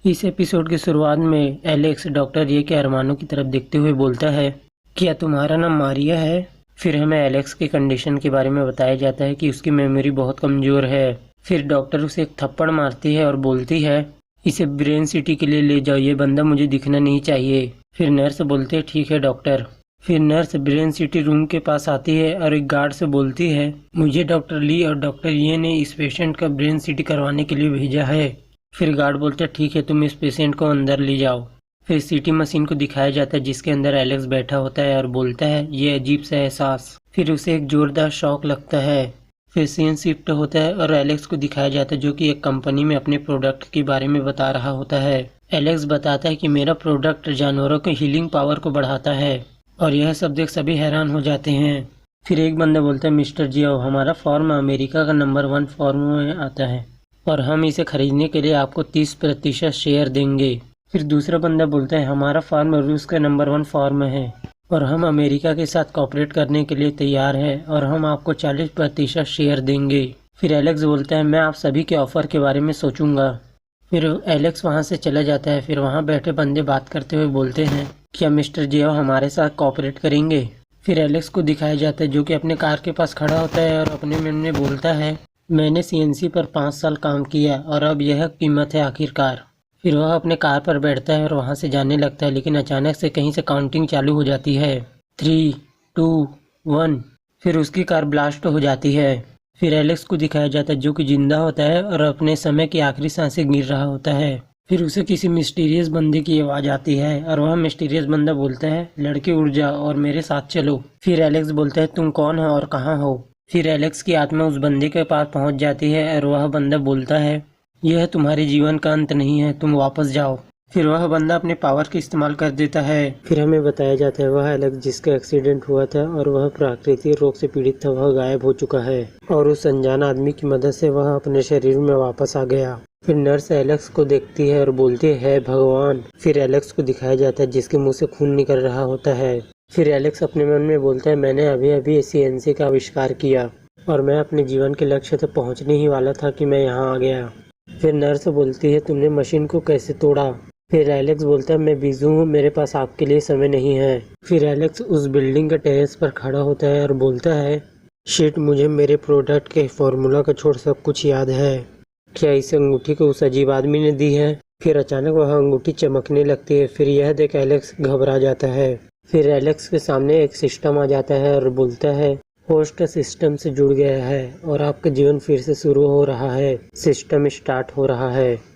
इस एपिसोड की शुरुआत में एलेक्स डॉक्टर ये के अरमानों की तरफ देखते हुए बोलता है, क्या तुम्हारा नाम मारिया है? फिर हमें एलेक्स की कंडीशन के बारे में बताया जाता है कि उसकी मेमोरी बहुत कमज़ोर है। फिर डॉक्टर उसे एक थप्पड़ मारती है और बोलती है, इसे ब्रेन सिटी के लिए ले जाओ, ये बंदा मुझे दिखना नहीं चाहिए। फिर नर्स बोलते हैं, ठीक है डॉक्टर। फिर नर्स ब्रेन सिटी रूम के पास आती है और एक गार्ड से बोलती है, मुझे डॉक्टर ली और डॉक्टर ये ने इस पेशेंट का ब्रेन सिटी करवाने के लिए भेजा है। फिर गार्ड बोलता है, ठीक है तुम इस पेशेंट को अंदर ले जाओ। फिर सीटी मशीन को दिखाया जाता है जिसके अंदर एलेक्स बैठा होता है और बोलता है, ये अजीब सा एहसास। फिर उसे एक जोरदार शॉक लगता है। फिर सीन शिफ्ट होता है और एलेक्स को दिखाया जाता है जो कि एक कंपनी में अपने प्रोडक्ट के बारे में बता रहा होता है। एलेक्स बताता है कि मेरा प्रोडक्ट जानवरों की हीलिंग पावर को बढ़ाता है और यह सब देख सभी हैरान हो जाते हैं। फिर एक बंदा बोलता है, मिस्टर जियो, हमारा फॉर्म अमेरिका का नंबर 1 फॉर्म में आता है और हम इसे खरीदने के लिए आपको 30% शेयर देंगे। फिर दूसरा बंदा बोलता है, हमारा फार्म रूस का नंबर 1 फार्म है और हम अमेरिका के साथ कॉपरेट करने के लिए तैयार हैं और हम आपको 40% शेयर देंगे। फिर एलेक्स बोलता है, मैं आप सभी के ऑफर के बारे में सोचूंगा। फिर एलेक्स वहां से चला जाता है। फिर वहां बैठे बंदे बात करते हुए बोलते हैं, क्या मिस्टर जियो हमारे साथ कॉपरेट करेंगे? फिर एलेक्स को दिखाया जाता है जो कि अपने कार के पास खड़ा होता है और अपने मन में बोलता है, मैंने सीएनसी पर 5 साल काम किया और अब यह कीमत है आखिरकार। फिर वह अपने कार पर बैठता है और वहां से जाने लगता है, लेकिन अचानक से कहीं से काउंटिंग चालू हो जाती है, 3, 2, 1। फिर उसकी कार ब्लास्ट हो जाती है। फिर एलेक्स को दिखाया जाता है जो कि जिंदा होता है और अपने समय की आखिरी सांसें गिर रहा होता है। फिर उसे किसी मिस्टीरियस बंदे की आवाज़ आती है और वह मिस्टीरियस बंदा बोलता है, लड़के उड़ जाओ और मेरे साथ चलो। फिर एलेक्स बोलता है, तुम कौन हो और कहाँ हो? फिर एलेक्स की आत्मा उस बंदे के पास पहुंच जाती है और वह बंदा बोलता है, यह तुम्हारे जीवन का अंत नहीं है, तुम वापस जाओ। फिर वह बंदा अपने पावर का इस्तेमाल कर देता है। फिर हमें बताया जाता है वह एलेक्स जिसका एक्सीडेंट हुआ था और वह प्राकृतिक रोग से पीड़ित था, वह गायब हो चुका है और उस अनजान आदमी की मदद से वह अपने शरीर में वापस आ गया। फिर नर्स एलेक्स को देखती है और बोलती है, भगवान। फिर एलेक्स को दिखाया जाता है जिसके मुंह से खून निकल रहा होता है। फिर एलेक्स अपने मन में बोलता है, मैंने अभी अभी सीएनसी का आविष्कार किया और मैं अपने जीवन के लक्ष्य तक पहुंचने ही वाला था कि मैं यहाँ आ गया। फिर नर्स बोलती है, तुमने मशीन को कैसे तोड़ा? फिर एलेक्स बोलता है, मैं बिजी हूँ, मेरे पास आपके लिए समय नहीं है। फिर एलेक्स उस बिल्डिंग के टेरेस पर खड़ा होता है और बोलता है, शिट, मुझे मेरे प्रोडक्ट के फॉर्मूला का छोड़ सब कुछ याद है। क्या इस अंगूठी को उस अजीब आदमी ने दी है? फिर अचानक वह अंगूठी चमकने लगती है। फिर यह देख एलेक्स घबरा जाता है। फिर एलेक्स के सामने एक सिस्टम आ जाता है और बोलता है, होस्ट सिस्टम से जुड़ गया है और आपका जीवन फिर से शुरू हो रहा है। सिस्टम स्टार्ट हो रहा है।